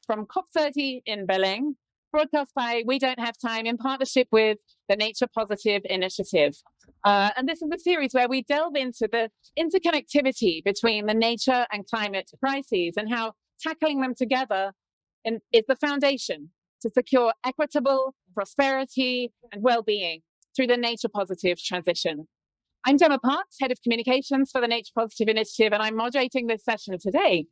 from COP30 in Berlin, broadcast by We Don't Have Time in partnership with the Nature Positive Initiative. And this is a series where we delve into the interconnectivity between the nature and climate crises and how tackling them together is the foundation to secure equitable prosperity and well-being through the nature positive transition. I'm Gemma, Head of Communications for the Nature Positive Initiative, and I'm moderating this session today.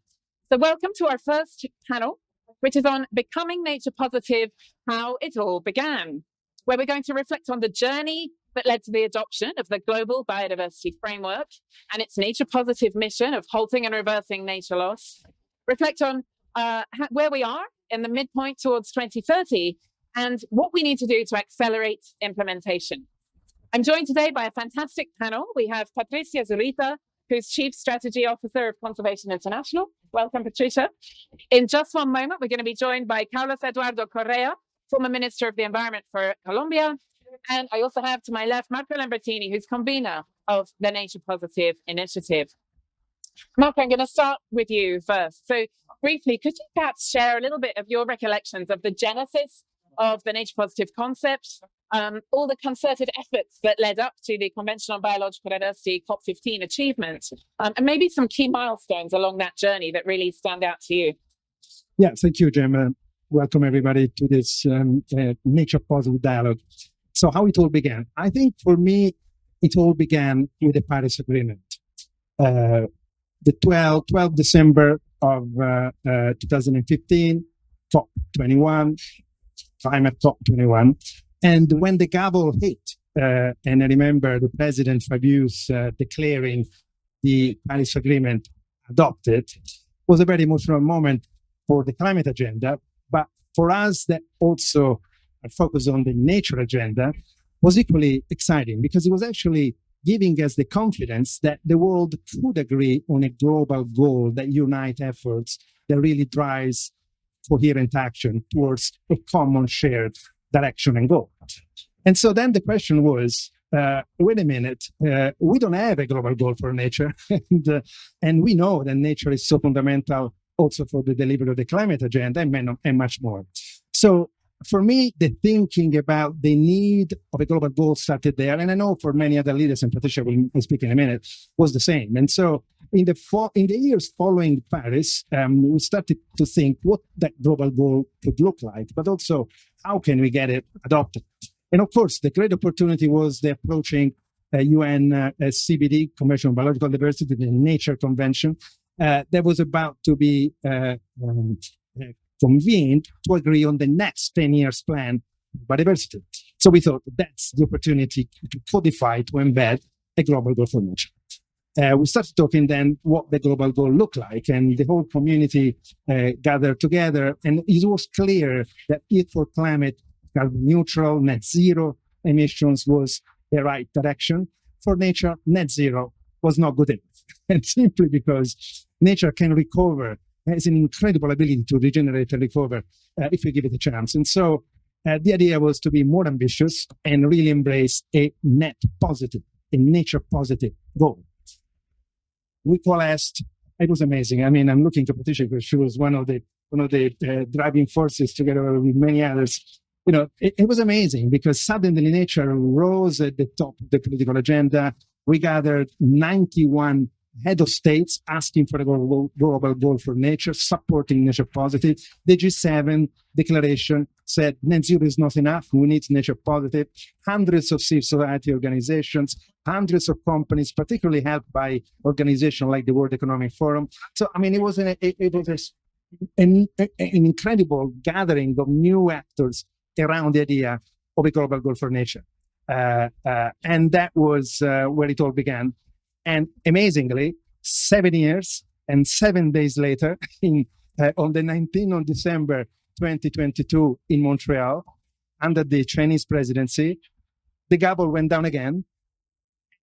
So welcome to our first panel, which is on Becoming Nature Positive, How It All Began, where we're going to reflect on the journey that led to the adoption of the Global Biodiversity Framework and its nature positive mission of halting and reversing nature loss, reflect on where we are in the midpoint towards 2030 and what we need to do to accelerate implementation. I'm joined today by a fantastic panel. We have Patricia Zurita, who's Chief Strategy Officer of Conservation International. Welcome, Patricia. In just one moment, we're going to be joined by Carlos Eduardo Correa, former Minister of the Environment for Colombia. And I also have to my left, Marco Lambertini, who's convener of the Nature Positive Initiative. Marco, I'm going to start with you first. So briefly, could you perhaps share a little bit of your recollections of the genesis of the nature positive concept, all the concerted efforts that led up to the Convention on Biological Diversity COP15 achievement, and maybe some key milestones along that journey that really stand out to you? Yeah, thank you, Gemma. Welcome, everybody, to this nature positive dialogue. So how it all began? I think for me, it all began with the Paris Agreement. The 12 December of 2015, COP21, climate COP21. And when the gavel hit, and I remember the President Fabius declaring the Paris Agreement adopted, was a very emotional moment for the climate agenda. But for us that also focused on the nature agenda was equally exciting because it was actually giving us the confidence that the world would agree on a global goal that unites efforts, that really drives coherent action towards a common shared direction and goal. And so then the question was, wait a minute, we don't have a global goal for nature. and we know that nature is so fundamental also for the delivery of the climate agenda and much more. So for me, the thinking about the need of a global goal started there. And I know for many other leaders, and Patricia will speak in a minute, was the same. And so in the years following Paris, we started to think what that global goal could look like, but also how can we get it adopted? And of course, the great opportunity was the approaching UN CBD, Convention on Biological Diversity, the Nature Convention, that was about to be convened to agree on the next 10 years plan for biodiversity. So we thought that's the opportunity to codify, to embed a global goal for nature. We started talking then what the global goal looked like, and the whole community gathered together, and it was clear that if for climate carbon neutral, net zero emissions was the right direction. For nature, net zero was not good enough. And simply because nature can recover, has an incredible ability to regenerate and recover if we give it a chance. And so the idea was to be more ambitious and really embrace a net positive, a nature positive goal. We coalesced. It was amazing. I mean, I'm looking to Patricia because she was one of the driving forces together with many others. You know, it was amazing because suddenly nature rose at the top of the political agenda. We gathered 91 head of states asking for a global goal for nature, supporting nature positive. The G7 declaration said net zero is not enough. We need nature positive. Hundreds of civil society organizations, hundreds of companies, particularly helped by organizations like the World Economic Forum. So, I mean, it was an incredible gathering of new actors around the idea of a global goal for nature. And that was where it all began. And amazingly, 7 years and 7 days later, on the 19th of December 2022 in Montreal, under the Chinese presidency, the gavel went down again.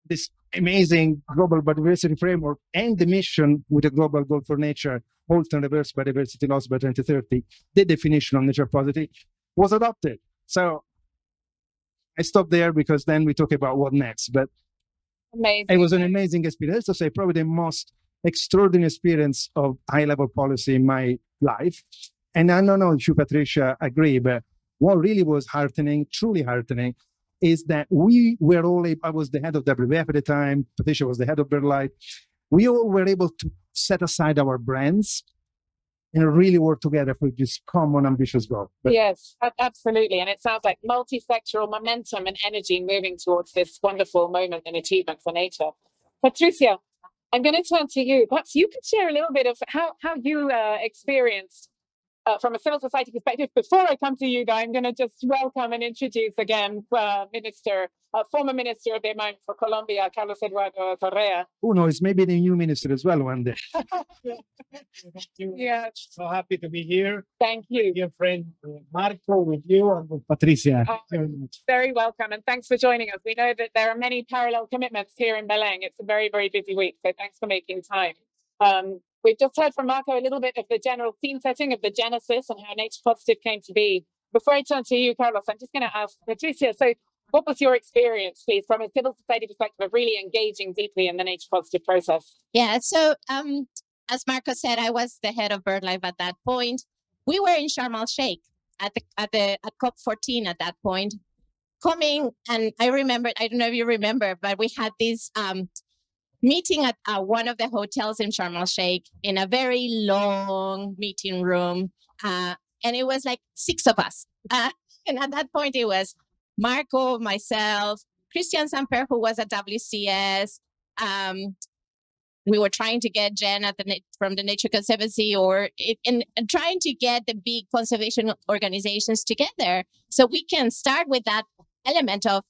This amazing global biodiversity framework and the mission with a global goal for nature, halt and reverse biodiversity loss by 2030, the definition of nature positive, was adopted. So I stopped there because then we talk about what next. But amazing. It was an amazing experience. To say probably the most extraordinary experience of high-level policy in my life. And I don't know if you, Patricia, agree, but what really was heartening, truly heartening, is that we were all able, I was the head of WWF at the time, Patricia was the head of BirdLife. We all were able to set aside our brands and really work together for this common ambitious goal. But yes, absolutely. And it sounds like multi-sectoral momentum and energy moving towards this wonderful moment and achievement for nature. Patricia, I'm going to turn to you. Perhaps you could share a little bit of how you experienced from a civil society perspective. Before I come to you, Guy, I'm going to just welcome and introduce again former Minister of the Environment for Colombia, Carlos Eduardo Correa. who knows, maybe the new minister as well one day. Thank you. Yeah. So happy to be here. Thank you. Dear friend Marco, with you and with Patricia. Very much. Very welcome, and thanks for joining us. We know that there are many parallel commitments here in Belém. It's a very, very busy week, so thanks for making time. We've just heard from Marco a little bit of the general scene setting of the genesis and how Nature Positive came to be. Before I turn to you, Carlos, I'm just going to ask Patricia, so what was your experience, please, from a civil society perspective of really engaging deeply in the Nature Positive process? Yeah, so as Marco said, I was the head of BirdLife at that point. We were in Sharm el-Sheikh at COP30 at that point. Coming, and I remember, I don't know if you remember, but we had this meeting at one of the hotels in Sharm el-Sheikh in a very long meeting room. And it was like 6 of us. And at that point, it was Marco, myself, Christian Samper, who was at WCS. We were trying to get Jen from the Nature Conservancy and trying to get the big conservation organizations together so we can start with that element of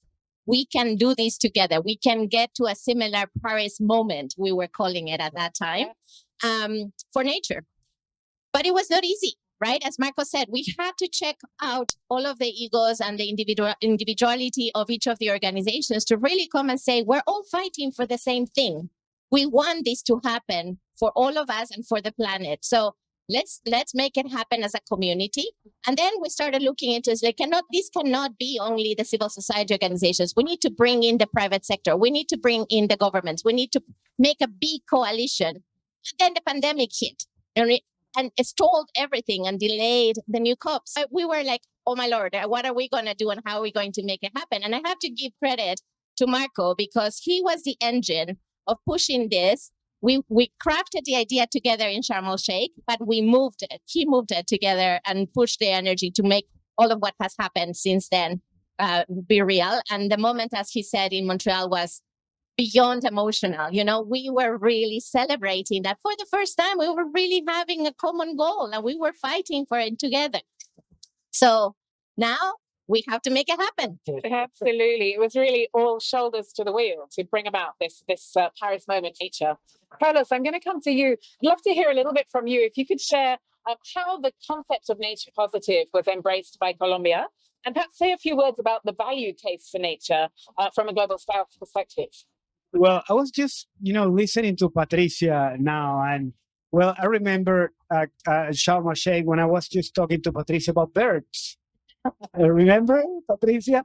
we can do this together. We can get to a similar Paris moment, we were calling it at that time, for nature. But it was not easy, right? As Marco said, we had to check out all of the egos and the individuality of each of the organizations to really come and say, we're all fighting for the same thing. We want this to happen for all of us and for the planet. So let's make it happen as a community. And then we started looking into this cannot be only the civil society organizations. We need to bring in the private sector. We need to bring in the governments. We need to make a big coalition. And then the pandemic hit and it stalled everything and delayed the new COP. So we were like, oh my Lord, what are we going to do and how are we going to make it happen? And I have to give credit to Marco because he was the engine of pushing this. We crafted the idea together in Sharm el-Sheikh, but we moved it. He moved it together and pushed the energy to make all of what has happened since then be real. And the moment, as he said, in Montreal was beyond emotional. You know, we were really celebrating that for the first time. We were really having a common goal and we were fighting for it together. So now we have to make it happen. Absolutely. It was really all shoulders to the wheel to bring about this Paris moment nature. Carlos, I'm going to come to you. I'd love to hear a little bit from you. If you could share how the concept of nature positive was embraced by Colombia, and perhaps say a few words about the value case for nature from a global south perspective. Well, I was just, listening to Patricia now. And, well, I remember Sharm el-Sheikh when I was just talking to Patricia about birds. Remember, Patricia?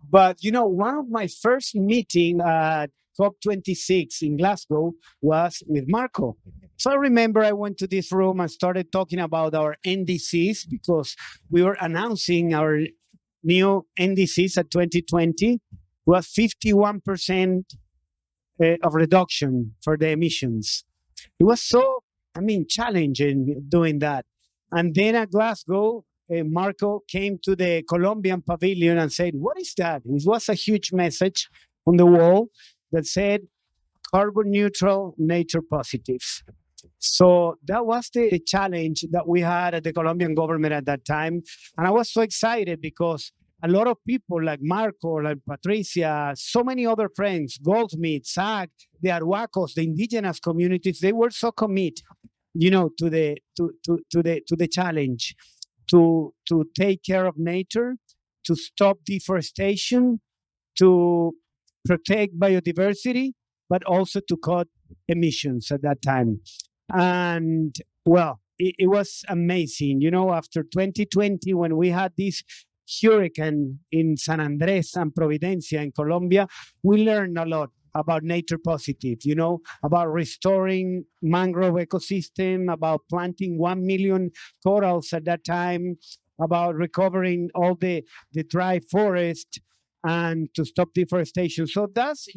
But, one of my first meeting at COP26 in Glasgow was with Marco. So I remember I went to this room and started talking about our NDCs because we were announcing our new NDCs at 2020 was 51% of reduction for the emissions. It was so, challenging doing that. And then at Glasgow, Marco came to the Colombian pavilion and said, what is that? It was a huge message on the wall that said, carbon neutral, nature positive. So that was the challenge that we had at the Colombian government at that time. And I was so excited because a lot of people like Marco, like Patricia, so many other friends, Goldsmith, SAG, the Arhuacos, the indigenous communities, they were so committed, to the challenge. To take care of nature, to stop deforestation, to protect biodiversity, but also to cut emissions at that time. And well, it was amazing. After 2020, when we had this hurricane in San Andres and Providencia in Colombia, we learned a lot about nature positive, about restoring mangrove ecosystem, about planting 1 million corals at that time, about recovering all the dry forest and to stop deforestation. So that's,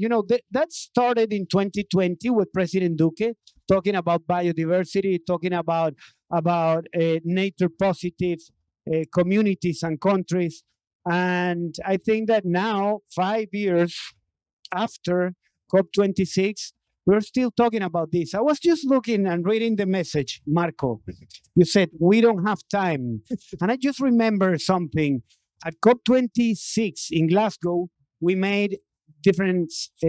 that started in 2020 with President Duque, talking about biodiversity, talking about nature positive communities and countries. And I think that now, 5 years after COP26, we're still talking about this. I was just looking and reading the message, Marco. You said, we don't have time. And I just remember something. At COP26 in Glasgow, we made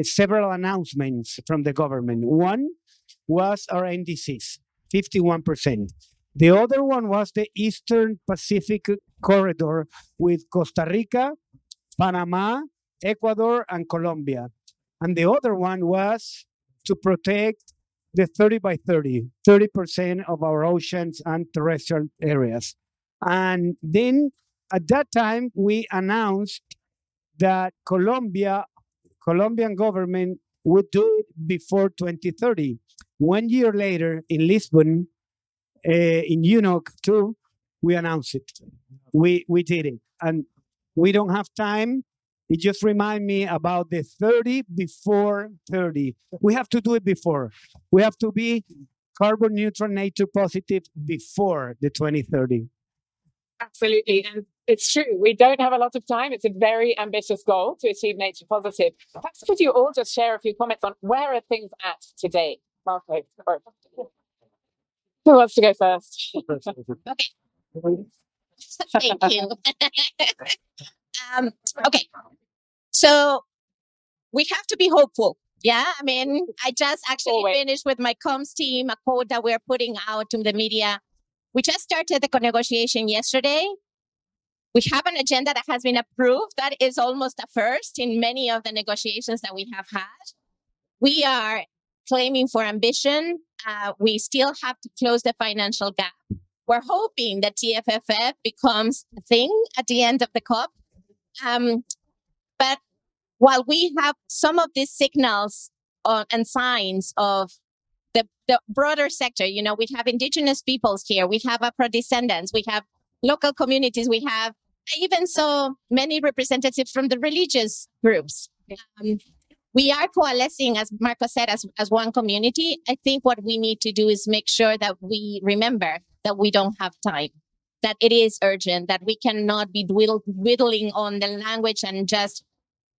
several announcements from the government. One was our NDCs, 51%. The other one was the Eastern Pacific Corridor with Costa Rica, Panama, Ecuador, and Colombia. And the other one was to protect the 30 by 30% of our oceans and terrestrial areas. And then at that time, we announced that Colombian government would do it before 2030. 1 year later, in Lisbon, in UNOC too, we announced it. We did it. And we don't have time. It just reminds me about the 30 before 30. We have to do it before. We have to be carbon neutral, nature positive before the 2030. Absolutely. And it's true. We don't have a lot of time. It's a very ambitious goal to achieve nature positive. Perhaps could you all just share a few comments on where are things at today? Marco, who wants to go first? Okay. Thank you. Okay. So we have to be hopeful. Yeah. I mean, I just actually finished with my comms team a quote that we're putting out to the media. We just started the negotiation yesterday. We have an agenda that has been approved. That is almost a first in many of the negotiations that we have had. We are claiming for ambition. We still have to close the financial gap. We're hoping that TFFF becomes a thing at the end of the COP. But while we have some of these signals and signs of the broader sector, we have indigenous peoples here, we have Afro-descendants, we have local communities, we have even so many representatives from the religious groups. We are coalescing, as Marco said, as one community. I think what we need to do is make sure that we remember that we don't have time, that it is urgent, that we cannot be whittling on the language and just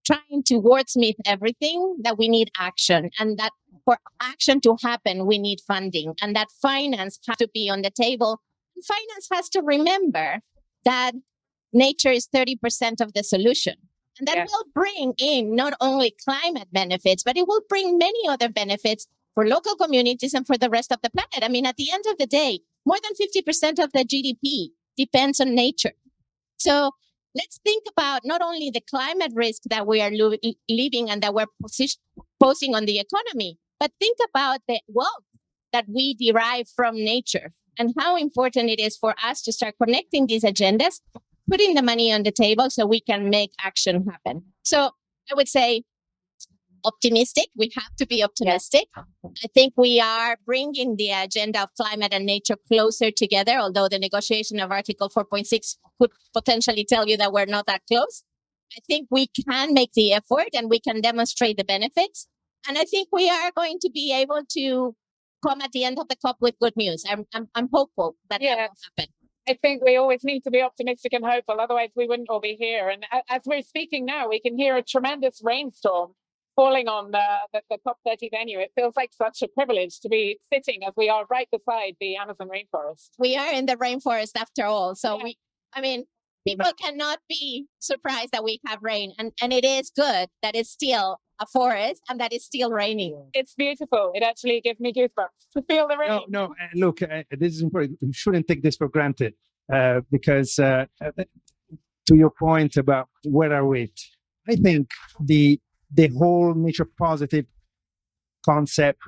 trying to wordsmith everything, that we need action, and that for action to happen, we need funding, and that finance has to be on the table. Finance has to remember that nature is 30% of the solution. And that will bring in not only climate benefits, but it will bring many other benefits for local communities and for the rest of the planet. I mean, at the end of the day, more than 50% of the GDP depends on nature. So let's think about not only the climate risk that we are living and that we're posing on the economy, but think about the wealth that we derive from nature and how important it is for us to start connecting these agendas, putting the money on the table so we can make action happen. So I would say optimistic. We have to be optimistic. I think we are bringing the agenda of climate and nature closer together, although the negotiation of Article 4.6 could potentially tell you that we're not that close. I think we can make the effort and we can demonstrate the benefits. And I think we are going to be able to come at the end of the COP with good news. I'm hopeful that that will happen. I think we always need to be optimistic and hopeful, otherwise we wouldn't all be here. And as we're speaking now, we can hear a tremendous rainstorm falling on the COP30 venue. It feels like such a privilege to be sitting as we are right beside the Amazon rainforest. We are in the rainforest after all. So people cannot be surprised that we have rain. And it is good that it's still a forest and that it's still raining. It's beautiful. It actually gives me goosebumps to feel the rain. No, look, this is important. We shouldn't take this for granted because to your point about where are we, I think the whole nature positive concept,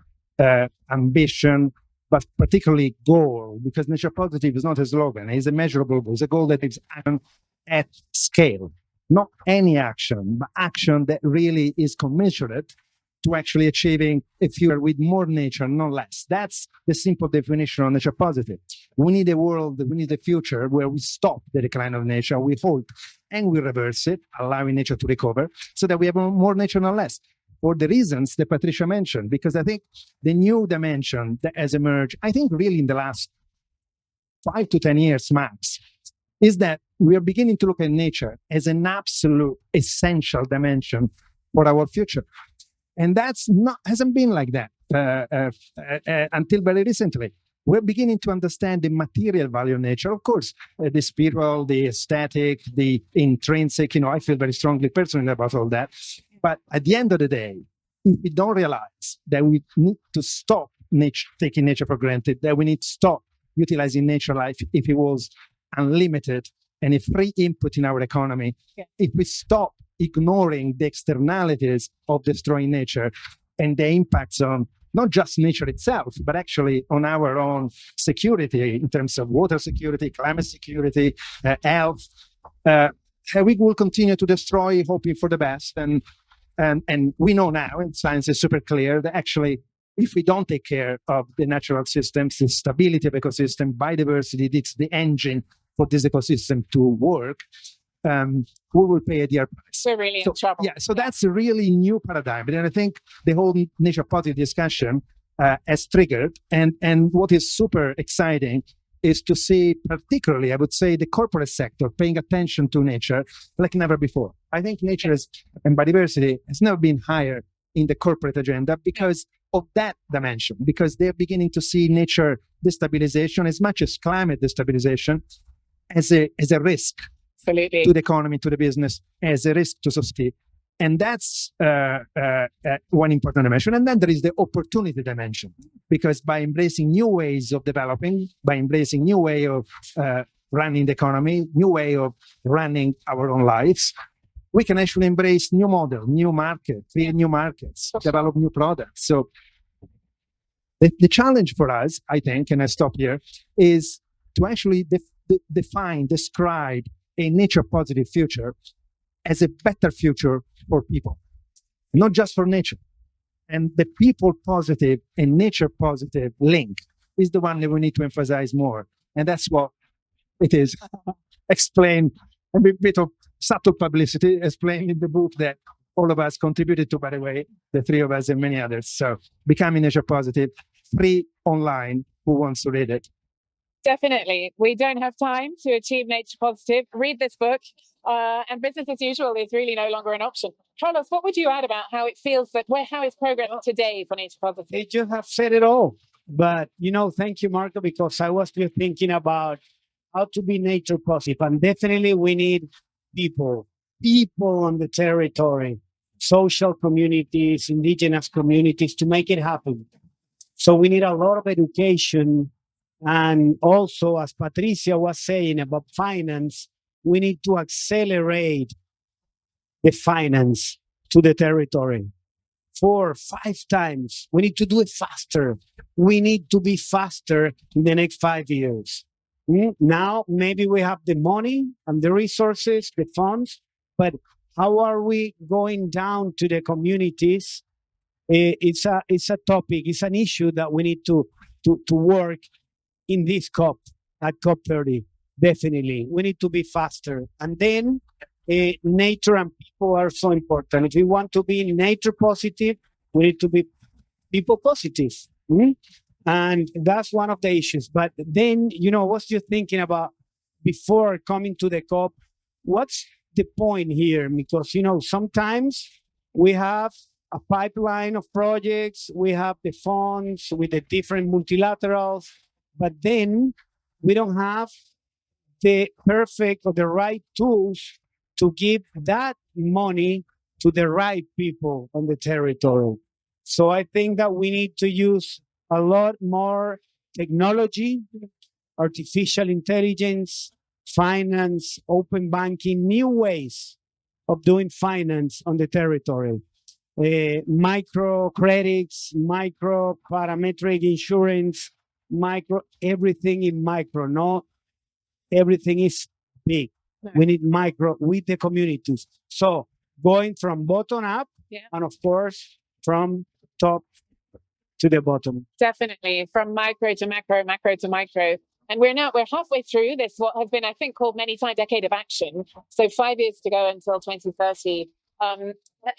ambition, but particularly goal, because nature positive is not a slogan, it's a measurable goal. It's a goal that is action at scale. Not any action, but action that really is commensurate to actually achieving a future with more nature, not less. That's the simple definition of nature positive. We need a world, we need a future where we stop the decline of nature, we halt, and we reverse it, allowing nature to recover, so that we have more nature, not less. For the reasons that Patricia mentioned, because I think the new dimension that has emerged, I think really in the last 5 to 10 years max, is that we are beginning to look at nature as an absolute essential dimension for our future. And that's not hasn't been like that until very recently. We're beginning to understand the material value of nature. Of course, the spiritual, the aesthetic, the intrinsic, I feel very strongly personally about all that. But at the end of the day, if we don't realize that we need to stop taking nature for granted, that we need to stop utilizing nature life if it was unlimited and a free input in our economy, if we stop ignoring the externalities of destroying nature and the impacts on not just nature itself, but actually on our own security in terms of water security, climate security, health, we will continue to destroy, hoping for the best. And we know now, and science is super clear, that actually, if we don't take care of the natural systems, the stability of ecosystem, biodiversity, it's the engine for this ecosystem to work, we will pay a dear price. We're really in trouble. Yeah, so that's a really new paradigm. And I think the whole nature positive discussion has triggered. And what is super exciting is to see, particularly, I would say, the corporate sector paying attention to nature like never before. I think nature and biodiversity has never been higher in the corporate agenda because of that dimension, because they're beginning to see nature destabilization as much as climate destabilization as a risk. Absolutely. To the economy, to the business, as a risk to society. And that's one important dimension. And then there is the opportunity dimension, because by embracing new ways of developing, by embracing new way of running the economy, new way of running our own lives, we can actually embrace new model, new market, create new markets, develop new products. So the challenge for us, I think, and I stop here, is to actually define, describe a nature positive future as a better future for people, not just for nature. And the people positive and nature positive link is the one that we need to emphasize more. And that's what it is. Explain a bit of subtle publicity, explain in the book that all of us contributed to, by the way, the three of us and many others. So becoming nature positive, free online, who wants to read it? Definitely. We don't have time to achieve nature positive. Read this book, and business as usual is really no longer an option. Carlos, what would you add about how it feels how is progress today for nature positive? They just have said it all. But, thank you, Marco, because I was just thinking about how to be nature positive. And definitely we need people on the territory, social communities, indigenous communities to make it happen. So we need a lot of education. And also, as Patricia was saying about finance, we need to accelerate the finance to the territory 4 or 5 times. We need to do it faster. We need to be faster in the next 5 years. Now, maybe we have the money and the resources, the funds, but how are we going down to the communities? It's a topic, it's an issue that we need to work in this COP, at COP30, definitely. We need to be faster. And then nature and people are so important. If we want to be nature positive, we need to be people positive. And that's one of the issues. But then, I was just thinking about, before coming to the COP, what's the point here? Because, sometimes we have a pipeline of projects, we have the funds with the different multilaterals, but then we don't have the perfect or the right tools to give that money to the right people on the territory. So I think that we need to use a lot more technology, artificial intelligence, finance, open banking, new ways of doing finance on the territory. Micro credits, micro parametric insurance, everything in micro. No, everything is big. We need micro with the communities. So going from bottom up, and of course, from top to the bottom. Definitely, from micro to macro, macro to micro. And we're halfway through this, what has been, I think, called many times decade of action. So 5 years to go until 2030.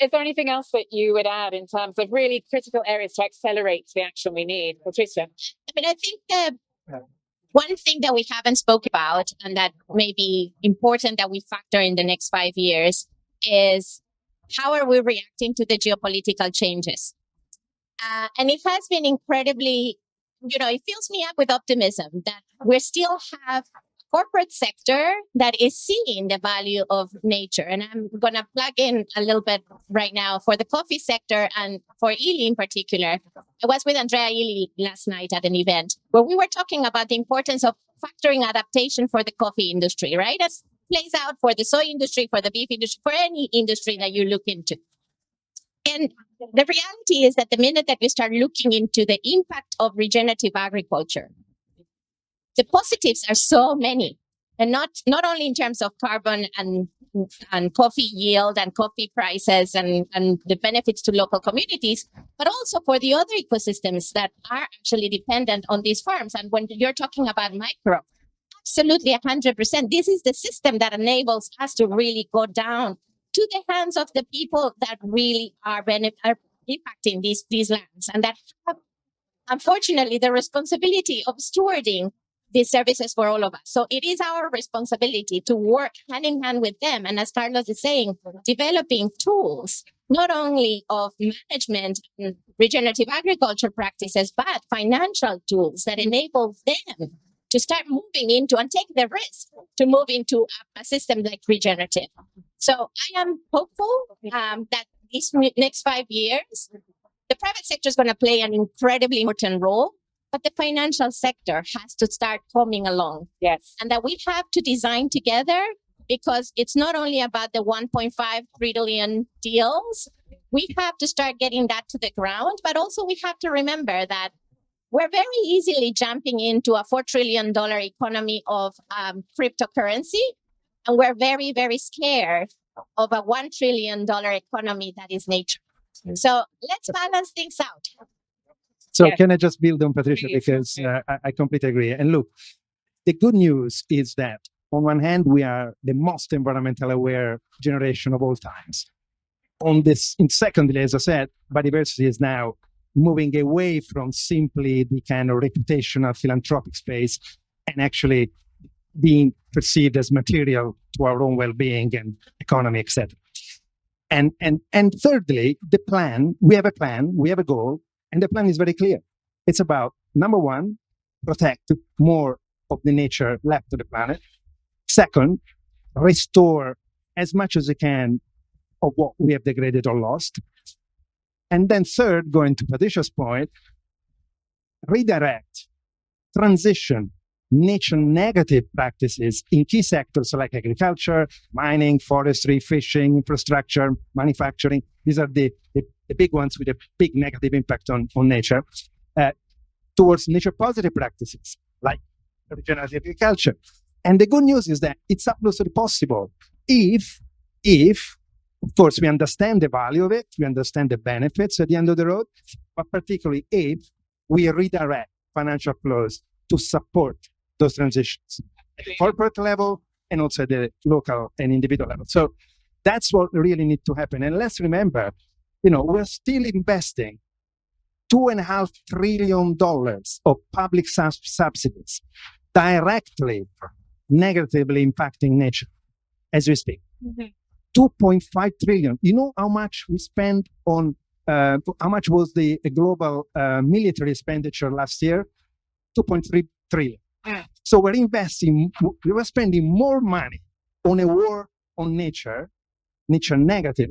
Is there anything else that you would add in terms of really critical areas to accelerate the action we need? Patricia? I think one thing that we haven't spoke about and that may be important that we factor in the next 5 years is how are we reacting to the geopolitical changes? And it has been incredibly, it fills me up with optimism that we still have a corporate sector that is seeing the value of nature. And I'm going to plug in a little bit right now for the coffee sector and for Ely in particular. I was with Andrea Ely last night at an event where we were talking about the importance of factoring adaptation for the coffee industry, right? As plays out for the soy industry, for the beef industry, for any industry that you look into. And the reality is that the minute that you start looking into the impact of regenerative agriculture, the positives are so many, and not only in terms of carbon and coffee yield and coffee prices and the benefits to local communities, but also for the other ecosystems that are actually dependent on these farms. And when you're talking about micro, absolutely 100%, this is the system that enables us to really go down to the hands of the people that really are impacting these lands, and that have, unfortunately, the responsibility of stewarding these services for all of us. So it is our responsibility to work hand in hand with them. And as Carlos is saying, developing tools, not only of management and regenerative agriculture practices, but financial tools that enable them to start moving into and take the risk to move into a system like regenerative. So I am hopeful that these next 5 years, the private sector is going to play an incredibly important role, but the financial sector has to start coming along. Yes. And that we have to design together, because it's not only about the 1.5 trillion deals. We have to start getting that to the ground, but also we have to remember that we're very easily jumping into a $4 trillion economy of cryptocurrency. And we're very, very scared of a $1 trillion economy that is nature. So let's balance things out. So Yes. can I just build on Patricia, Please. because I completely agree. And look, the good news is that on one hand, we are the most environmentally aware generation of all times. And secondly, as I said, biodiversity is now moving away from simply the kind of reputational philanthropic space and actually being perceived as material to our own well-being and economy, etc. And thirdly, we have a goal, and the plan is very clear. It's about, number one, protect more of the nature left to the planet. Second, restore as much as we can of what we have degraded or lost. And then third, going to Patricia's point, redirect, transition nature negative practices in key sectors like agriculture, mining, forestry, fishing, infrastructure, manufacturing. These are the big ones with a big negative impact on nature, towards nature positive practices like regenerative agriculture. And the good news is that it's absolutely possible if, of course, we understand the value of it, we understand the benefits at the end of the road, but particularly if we redirect financial flows to support those transitions at the corporate level and also at the local and individual level. So that's what really needs to happen. And let's remember, we're still investing $2.5 trillion of public subsidies directly, negatively impacting nature as we speak. Mm-hmm. 2.5 trillion. You know how much we spend on, how much was the global military expenditure last year? 2.3 trillion. So we were spending more money on a war on nature negative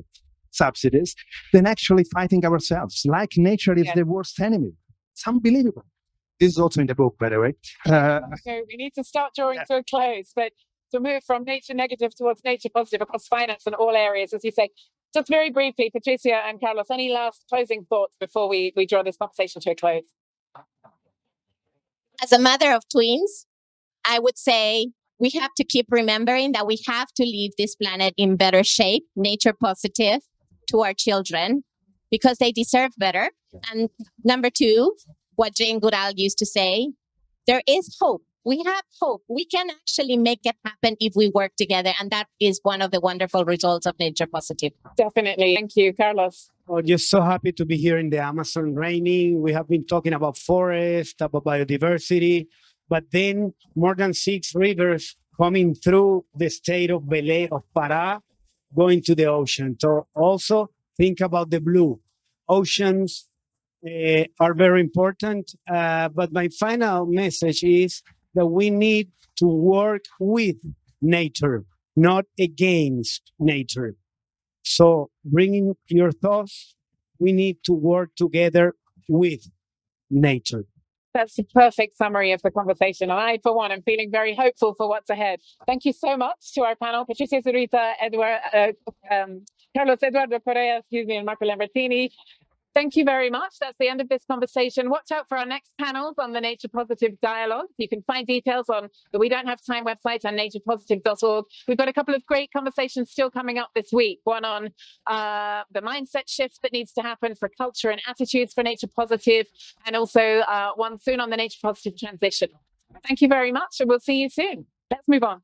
subsidies, than actually fighting ourselves. Like nature is the worst enemy. It's unbelievable. This is also in the book, by the way. So we need to start drawing to a close, but to move from nature negative towards nature positive across finance and all areas, as you say. Just very briefly, Patricia and Carlos, any last closing thoughts before we draw this conversation to a close? As a mother of twins, I would say we have to keep remembering that we have to leave this planet in better shape, nature positive, to our children, because they deserve better. And number two, what Jane Goodall used to say, there is hope. We have hope. We can actually make it happen if we work together. And that is one of the wonderful results of Nature Positive. Definitely. Thank you, Carlos. Oh, just so happy to be here in the Amazon raining. We have been talking about forest, about biodiversity, but then more than 6 rivers coming through the state of Belé, of Pará, going to the ocean. So also think about the blue. Oceans are very important, but my final message is that we need to work with nature, not against nature. So bringing your thoughts, we need to work together with nature. That's the perfect summary of the conversation. And I, for one, am feeling very hopeful for what's ahead. Thank you so much to our panel, Patricia, Zurita, Carlos Eduardo Correa, and Marco Lambertini. Thank you very much. That's the end of this conversation. Watch out for our next panels on the Nature Positive Dialogue. You can find details on the We Don't Have Time website on naturepositive.org. We've got a couple of great conversations still coming up this week. One on the mindset shift that needs to happen for culture and attitudes for Nature Positive, and also one soon on the Nature Positive transition. Thank you very much, and we'll see you soon. Let's move on.